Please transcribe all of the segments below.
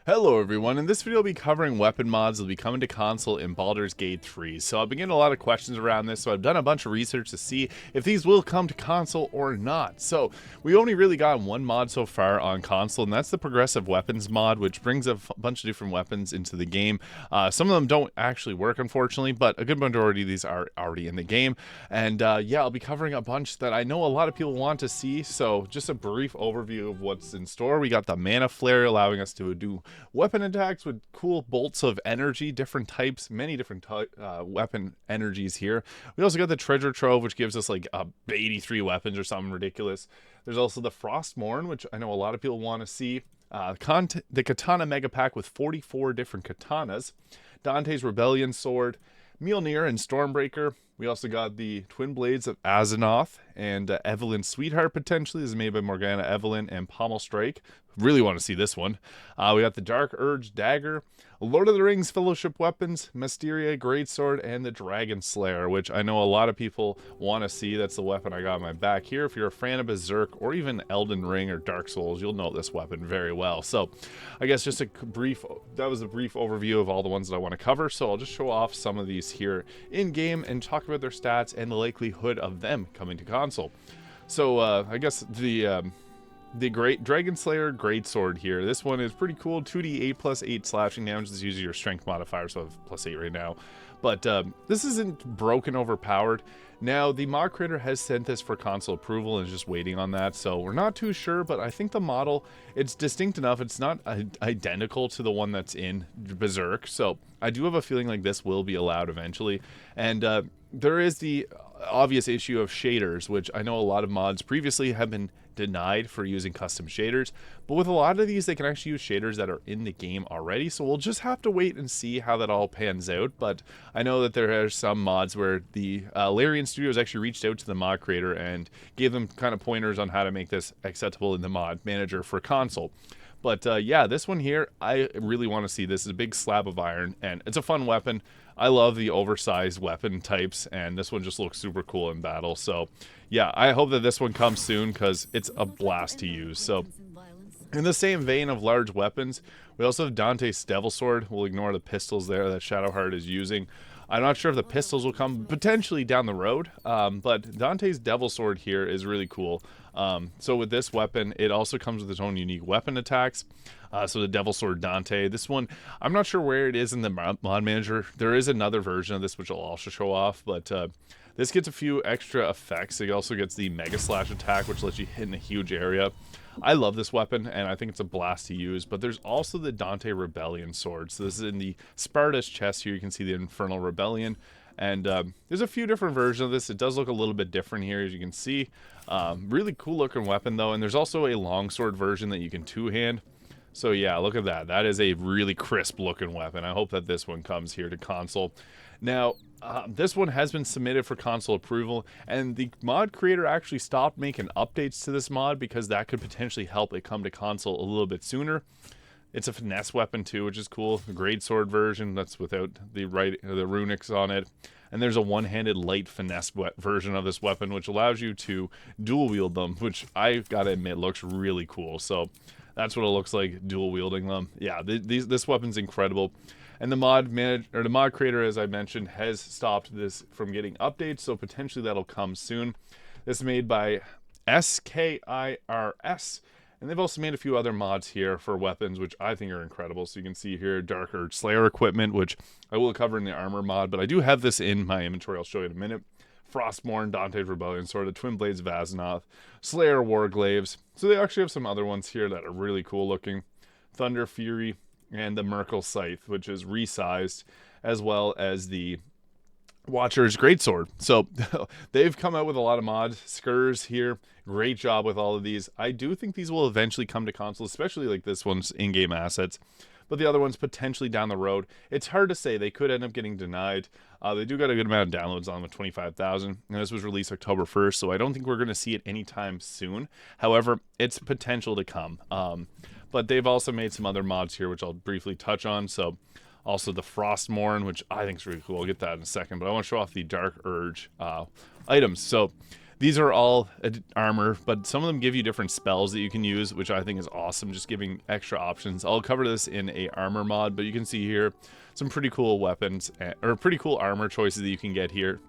Hello everyone, in this video I'll be covering weapon mods that will be coming to console in Baldur's Gate 3. So I've been getting a lot of questions around this, so I've done a bunch of research to see if these will come to console or not. So we only really got one mod so far on console, and that's the progressive weapons mod, which brings a bunch of different weapons into the game. Some of them don't actually work, unfortunately, but a good majority of these are already in the game. And yeah, I'll be covering a bunch that I know a lot of people want to see, so just a brief overview of what's in store. We got the mana flare allowing us to do weapon attacks with cool bolts of energy, different types, many different weapon energies here. We also got the treasure trove, which gives us like 83 weapons or something ridiculous. There's also the Frostmourne, which I know a lot of people want to see. The Katana megapack with 44 different katanas. Dante's Rebellion sword, Mjolnir and Stormbreaker. We also got the Twin Blades of Azzinoth and Evelyn's Sweetheart, potentially. This is made by Morgana Evelyn and Pommel Strike. Really want to see this one. We got the Dark Urge Dagger, Lord of the Rings Fellowship Weapons, Mysteria Greatsword, and the Dragon Slayer, which I know a lot of people want to see. That's the weapon I got on my back here. If you're a fan of Berserk or even Elden Ring or Dark Souls, you'll know this weapon very well. So I guess just that was a brief overview of all the ones that I want to cover. So I'll just show off some of these here in game and talk about their stats and the likelihood of them coming to console. So I guess the Great Dragon Slayer Greatsword here. This one is pretty cool. 2d 8+8 slashing damage. This is using your strength modifier, so I have +8 right now. But this isn't broken overpowered. Now, the mod creator has sent this for console approval and is just waiting on that, so we're not too sure, but I think the model, it's distinct enough. It's not identical to the one that's in Berserk, so I do have a feeling like this will be allowed eventually. And there is the obvious issue of shaders, which I know a lot of mods previously have been denied for using custom shaders, but with a lot of these they can actually use shaders that are in the game already, so we'll just have to wait and see how that all pans out. But I know that there are some mods where the Larian Studios actually reached out to the mod creator and gave them kind of pointers on how to make this acceptable in the mod manager for console. But yeah, this one here, I really want to see. This is a big slab of iron, and it's a fun weapon. I love the oversized weapon types, and this one just looks super cool in battle. So yeah, I hope that this one comes soon because it's a blast to use. So in the same vein of large weapons, we also have Dante's Devil Sword. We'll ignore the pistols there that Shadowheart is using. I'm not sure if the pistols will come potentially down the road, but Dante's Devil Sword here is really cool. So with this weapon, it also comes with its own unique weapon attacks. So the Devil Sword Dante, this one, I'm not sure where it is in the mod manager. There is another version of this which I'll also show off, but this gets a few extra effects. It also gets the Mega Slash attack, which lets you hit in a huge area. I love this weapon, and I think it's a blast to use, but there's also the Dante Rebellion sword. So this is in the Spartus chest here. You can see the Infernal Rebellion, and there's a few different versions of this. It does look a little bit different here, as you can see. Really cool looking weapon, though, and there's also a longsword version that you can two-hand. So yeah, look at that. That is a really crisp looking weapon. I hope that this one comes here to console. Now, this one has been submitted for console approval, and the mod creator actually stopped making updates to this mod because that could potentially help it come to console a little bit sooner. It's a finesse weapon too, which is cool. The greatsword version that's without the runics on it. And there's a one-handed light finesse version of this weapon, which allows you to dual wield them, which I gotta admit looks really cool. So that's what it looks like, dual wielding them. Yeah, this weapon's incredible. And the mod creator, as I mentioned, has stopped this from getting updates, so potentially that'll come soon. This is made by SKIRS, and they've also made a few other mods here for weapons, which I think are incredible. So you can see here Dark Urge Slayer equipment, which I will cover in the armor mod, but I do have this in my inventory. I'll show you in a minute. Frostmourne, Dante's Rebellion sword, the Twin Blades of Azzinoth, Slayer Warglaives. So they actually have some other ones here that are really cool looking. Thunder Fury, and the Merkel Scythe, which is resized, as well as the Watcher's Greatsword. So they've come out with a lot of mods. Skurs here, great job with all of these. I do think these will eventually come to console, especially like this one's in-game assets. But the other ones potentially down the road. It's hard to say. They could end up getting denied. They do got a good amount of downloads on them, 25,000. And this was released October 1st, so I don't think we're going to see it anytime soon. However, it's potential to come. But they've also made some other mods here, which I'll briefly touch on. So also the Frostmourne, which I think is really cool. I'll get that in a second. But I want to show off the Dark Urge items. So These are all armor, but some of them give you different spells that you can use, which I think is awesome, just giving extra options. I'll cover this in a armor mod, but you can see here some pretty cool weapons, or pretty cool armor choices that you can get here.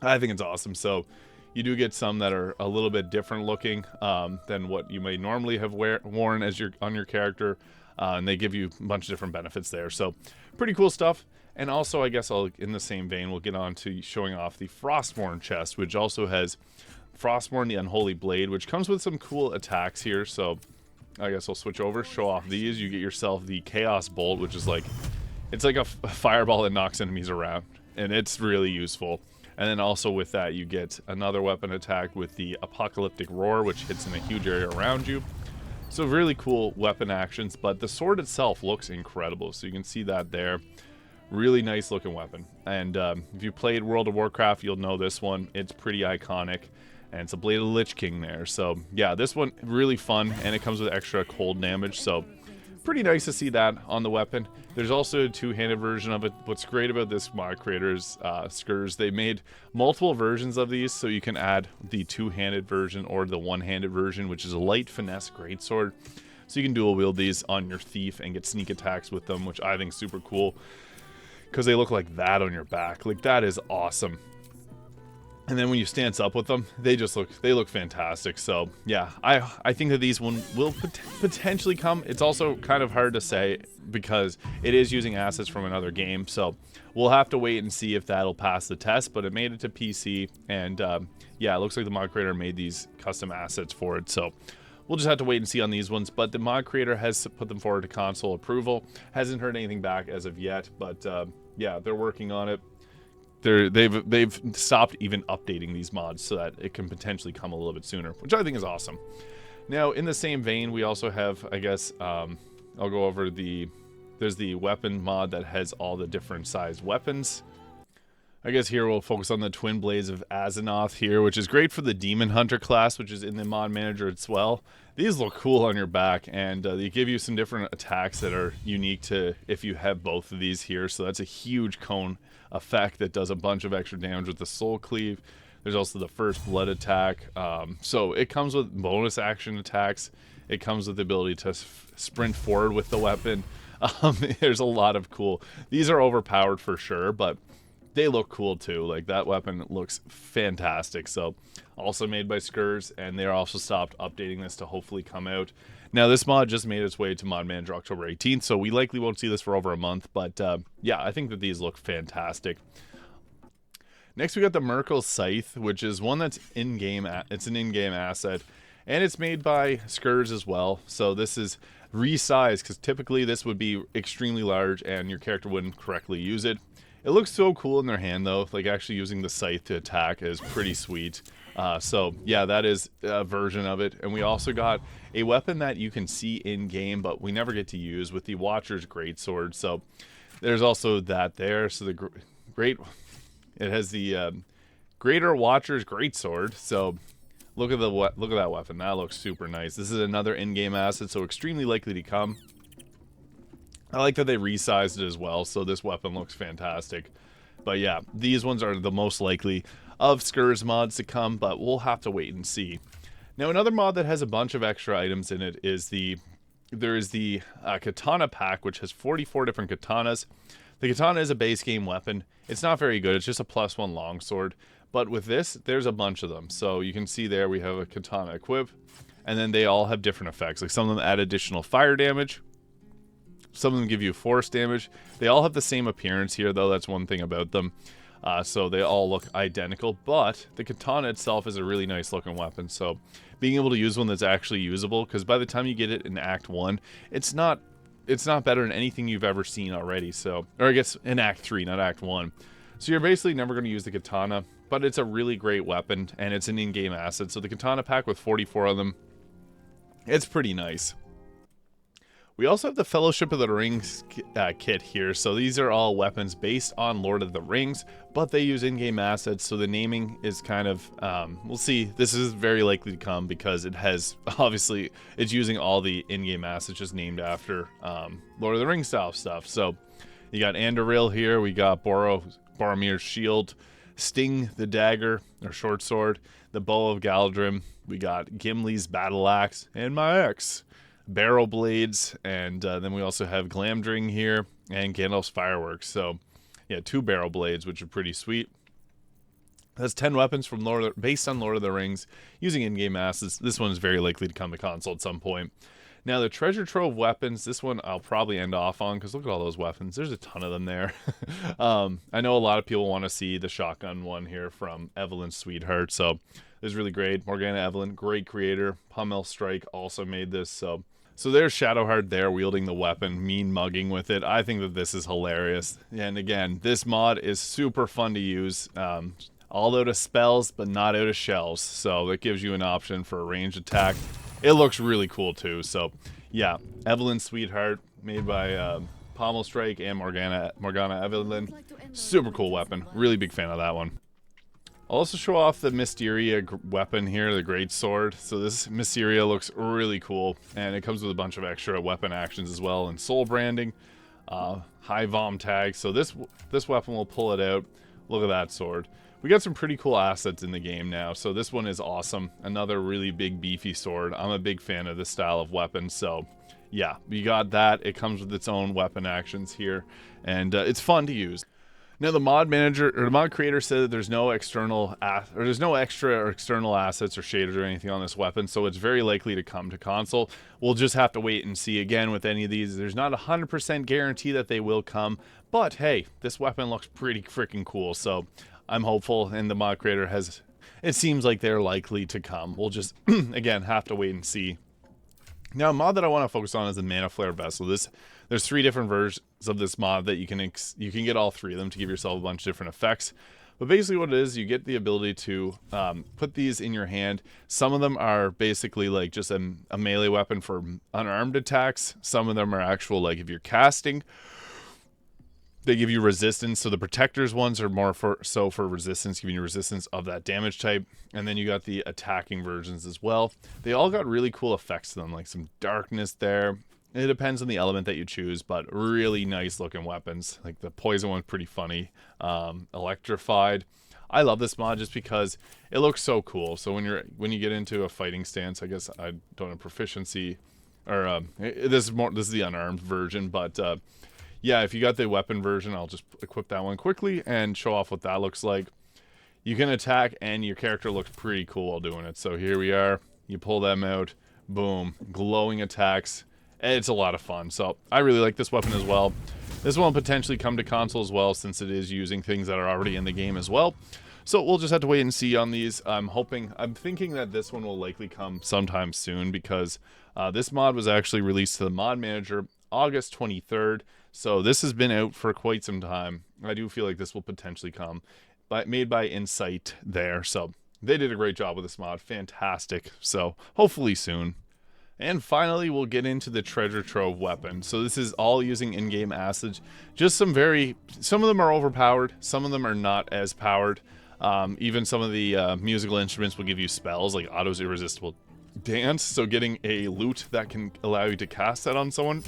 I think it's awesome. So you do get some that are a little bit different looking than what you may normally have worn as on your character, and they give you a bunch of different benefits there. So pretty cool stuff. And also, I guess in the same vein, we'll get on to showing off the Frostmourne chest, which also has Frostmourne, the Unholy Blade, which comes with some cool attacks here. So I guess I'll switch over, show off these. You get yourself the Chaos Bolt, which is like, it's like a fireball that knocks enemies around, and it's really useful. And then also with that, you get another weapon attack with the Apocalyptic Roar, which hits in a huge area around you. So really cool weapon actions, but the sword itself looks incredible. So you can see that there. Really nice looking weapon. And if you played World of Warcraft, you'll know this one. It's pretty iconic. And it's a Blade of the Lich King there. So yeah, this one really fun, and it comes with extra cold damage. So pretty nice to see that on the weapon. There's also a two-handed version of it. What's great about this mod creators, Skurs, they made multiple versions of these, so you can add the two-handed version or the one-handed version, which is a light finesse greatsword. So you can dual wield these on your thief and get sneak attacks with them, which I think is super cool, because they look like that on your back. Like, that is awesome. And then when you stance up with them, they look fantastic. So yeah, I think that these one will potentially come. It's also kind of hard to say because it is using assets from another game. So we'll have to wait and see if that'll pass the test, but it made it to PC, and yeah, it looks like the mod creator made these custom assets for it. So we'll just have to wait and see on these ones, but the mod creator has put them forward to console approval. Hasn't heard anything back as of yet, but yeah, they're working on it. They've stopped even updating these mods so that it can potentially come a little bit sooner, which I think is awesome. Now, in the same vein, we also have, I guess, I'll go over there's the weapon mod that has all the different sized weapons. I guess here we'll focus on the Twin Blades of Azeroth here, which is great for the Demon Hunter class, which is in the mod manager as well. These look cool on your back, and they give you some different attacks that are unique to if you have both of these here. So that's a huge cone effect that does a bunch of extra damage with the Soul Cleave. There's also the First Blood attack. So it comes with bonus action attacks. It comes with the ability to sprint forward with the weapon. There's a lot of cool. These are overpowered for sure, but they look cool too. Like, that weapon looks fantastic. So also made by Skurs, and they're also stopped updating this to hopefully come out. Now, this mod just made its way to Mod Manager October 18th, so we likely won't see this for over a month, but yeah, I think that these look fantastic. Next, we got the Merkle Scythe, which is one that's in-game. It's an in-game asset, and it's made by Skurs as well. So this is resized, because typically this would be extremely large and your character wouldn't correctly use it. It looks so cool in their hand, though. Like, actually using the scythe to attack is pretty sweet. So yeah, that is a version of it. And we also got a weapon that you can see in game, but we never get to use, with the Watcher's greatsword. So there's also that there. So the it has the Greater Watcher's greatsword. So look at that weapon. That looks super nice. This is another in-game asset, so extremely likely to come. I like that they resized it as well, so this weapon looks fantastic. But yeah, these ones are the most likely of Skurs mods to come, but we'll have to wait and see. Now, another mod that has a bunch of extra items in it is the Katana pack, which has 44 different katanas. The katana is a base game weapon. It's not very good. It's just a +1 longsword. But with this, there's a bunch of them. So you can see there we have a katana equip, and then they all have different effects. Like, some of them add additional fire damage. Some of them give you force damage. They all have the same appearance here, though. That's one thing about them. So they all look identical, but the katana itself is a really nice looking weapon. So being able to use one that's actually usable, because by the time you get it in Act 1, it's not better than anything you've ever seen already. So, or I guess in Act 3, not Act 1. So you're basically never going to use the katana, but it's a really great weapon, and it's an in-game asset. So the katana pack with 44 of them, it's pretty nice. We also have the Fellowship of the Rings kit here. So these are all weapons based on Lord of the Rings, but they use in-game assets, so the naming is kind of, we'll see. This is very likely to come because it has, obviously, it's using all the in-game assets just named after Lord of the Rings style stuff. So you got Andoril here, we got Boromir's shield, Sting the dagger, or short sword, the bow of Galdrim. We got Gimli's battle axe, and my axe. Barrel blades, and then we also have Glamdring here, and Gandalf's fireworks. So, yeah, 2 barrel blades, which are pretty sweet. That's 10 weapons from based on Lord of the Rings, using in-game assets. This one is very likely to come to console at some point. Now, the treasure trove weapons, this one I'll probably end off on, because look at all those weapons. There's a ton of them there. I know a lot of people want to see the shotgun one here from Evelyn's Sweetheart, so this is really great. Morgana Evelyn, great creator. Pommel Strike also made this, so there's Shadowheart there wielding the weapon, mean mugging with it. I think that this is hilarious. And again, this mod is super fun to use. All out of spells, but not out of shells. So it gives you an option for a ranged attack. It looks really cool too. So yeah, Evelyn's Sweetheart, made by Pommel Strike and Morgana Evelyn. Super cool weapon. Really big fan of that one. I'll also show off the Mysteria weapon here, the greatsword. So this Mysteria looks really cool, and it comes with a bunch of extra weapon actions as well, and soul branding, high vom tag. So this weapon will pull it out. Look at that sword. We got some pretty cool assets in the game now, so this one is awesome. Another really big beefy sword. I'm a big fan of this style of weapon, so yeah, you got that. It comes with its own weapon actions here, and it's fun to use. Now, the mod manager or the mod creator said that there's no extra or external assets or shaders or anything on this weapon, so it's very likely to come to console. We'll just have to wait and see. Again, with any of these, there's not a 100% guarantee that they will come, but hey, this weapon looks pretty freaking cool, so I'm hopeful, and the mod creator it seems like they're likely to come. We'll just again have to wait and see. Now, a mod that I want to focus on is the Mana Flare Vessel. There's 3 different versions of this mod that you can get all 3 of them to give yourself a bunch of different effects. But basically what it is, you get the ability to put these in your hand. Some of them are basically like just a melee weapon for unarmed attacks. Some of them are actual, like if you're casting, they give you resistance. So the protectors ones are more for resistance, giving you resistance of that damage type. And then you got the attacking versions as well. They all got really cool effects to them, like some darkness there. It depends on the element that you choose, but really nice looking weapons. Like the poison one's pretty funny. Electrified. I love this mod just because it looks so cool. So when you get into a fighting stance, I guess I don't have proficiency, or this is the unarmed version, but yeah, if you got the weapon version, I'll just equip that one quickly and show off what that looks like. You can attack, and your character looks pretty cool while doing it. So here we are. You pull them out. Boom. Glowing attacks. It's a lot of fun. So I really like this weapon as well. This one will potentially come to console as well, since it is using things that are already in the game as well. So we'll just have to wait and see on these. I'm thinking that this one will likely come sometime soon, because this mod was actually released to the mod manager August 23rd. So this has been out for quite some time. I do feel like this will potentially come, but made by Insight there. So they did a great job with this mod. Fantastic. So hopefully soon. And finally, we'll get into the treasure trove weapon. So this is all using in-game assets. Just some of them are overpowered. Some of them are not as powered. Even some of the musical instruments will give you spells, like Otto's Irresistible Dance. So getting a lute that can allow you to cast that on someone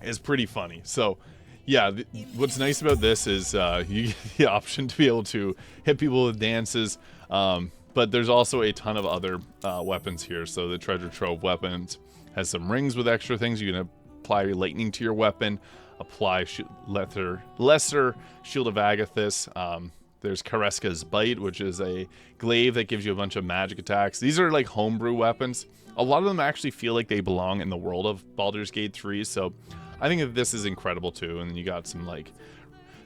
is pretty funny. So yeah, what's nice about this is you get the option to be able to hit people with dances, but there's also a ton of other weapons here. So the treasure trove weapons has some rings with extra things. You can apply lightning to your weapon, apply lesser Shield of Agathis. There's Kareska's Bite, which is a glaive that gives you a bunch of magic attacks. These are like homebrew weapons. A lot of them actually feel like they belong in the world of Baldur's Gate 3, so I think that this is incredible too. And then you got some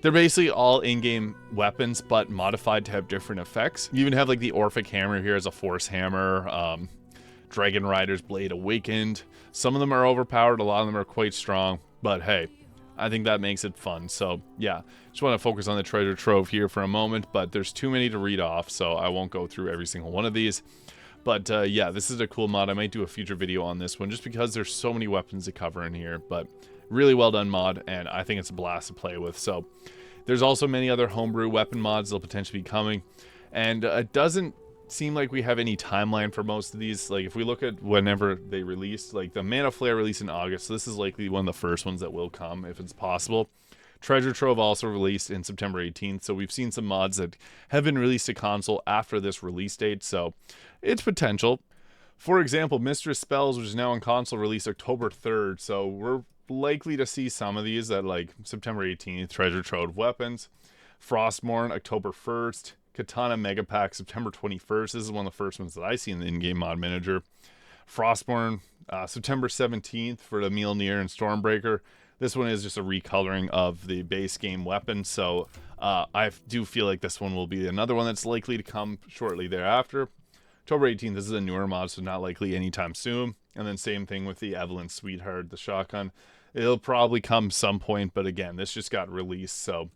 they're basically all in-game weapons, but modified to have different effects. You even have like the Orphic Hammer here as a force hammer. Dragon Rider's Blade Awakened. Some of them are overpowered, a lot of them are quite strong, but hey, I think that makes it fun. So yeah, just want to focus on the treasure trove here for a moment, but there's too many to read off, so I won't go through every single one of these. But yeah, this is a cool mod. I might do a future video on this one just because there's so many weapons to cover in here, but really well done mod, and I think it's a blast to play with. So there's also many other homebrew weapon mods that'll potentially be coming, and it doesn't seem like we have any timeline for most of these. Like if we look at whenever they released, like the Mana Flare released in August, so this is likely one of the first ones that will come if it's possible. Treasure Trove also released in September 18th, so we've seen some mods that have been released to console after this release date, so it's potential. For example, Mistress Spells, which is now on console, released October 3rd, so we're likely to see some of these at like September 18th, Treasure Trove weapons. Frostmourne, October 1st. Katana megapack, September 21st. This is one of the first ones that I see in the in-game mod manager. Frostmourne, September 17th for the Mjolnir and Stormbreaker. This one is just a recoloring of the base game weapon, so I do feel like this one will be another one that's likely to come shortly thereafter. October 18th, this is a newer mod, so not likely anytime soon. And then same thing with the Evelyn Sweetheart, the shotgun. It'll probably come some point, but again, this just got released, so...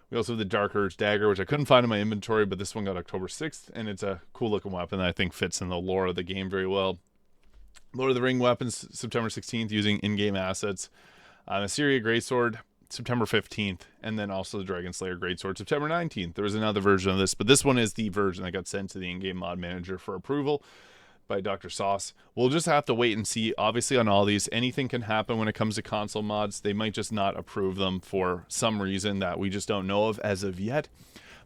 We also have the Dark Urge Dagger, which I couldn't find in my inventory, but this one got October 6th, and it's a cool-looking weapon that I think fits in the lore of the game very well. Lord of the Ring weapons, September 16th, using in-game assets. Assyria Greatsword, September 15th, and then also the Dragon Slayer Greatsword, September 19th. There was another version of this, but this one is the version that got sent to the in-game mod manager for approval by Dr. Sauce. We'll just have to wait and see. Obviously, on all these, anything can happen when it comes to console mods. They might just not approve them for some reason that we just don't know of as of yet.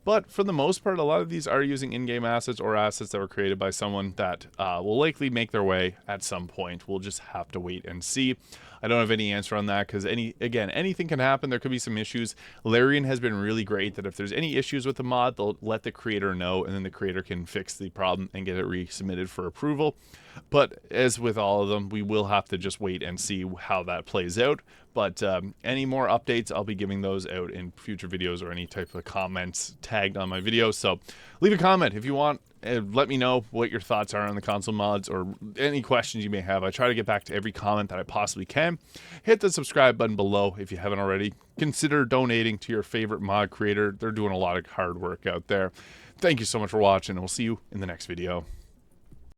But for the most part, a lot of these are using in-game assets or assets that were created by someone that will likely make their way at some point. We'll just have to wait and see. I don't have any answer on that because, anything can happen. There could be some issues. Larian has been really great that if there's any issues with the mod, they'll let the creator know, and then the creator can fix the problem and get it resubmitted for approval. But as with all of them, we will have to just wait and see how that plays out. But any more updates, I'll be giving those out in future videos or any type of comments tagged on my videos. So leave a comment if you want. Let me know what your thoughts are on the console mods or any questions you may have. I try to get back to every comment that I possibly can. Hit the subscribe button below if you haven't already. Consider donating to your favorite mod creator. They're doing a lot of hard work out there. Thank you so much for watching, and we'll see you in the next video.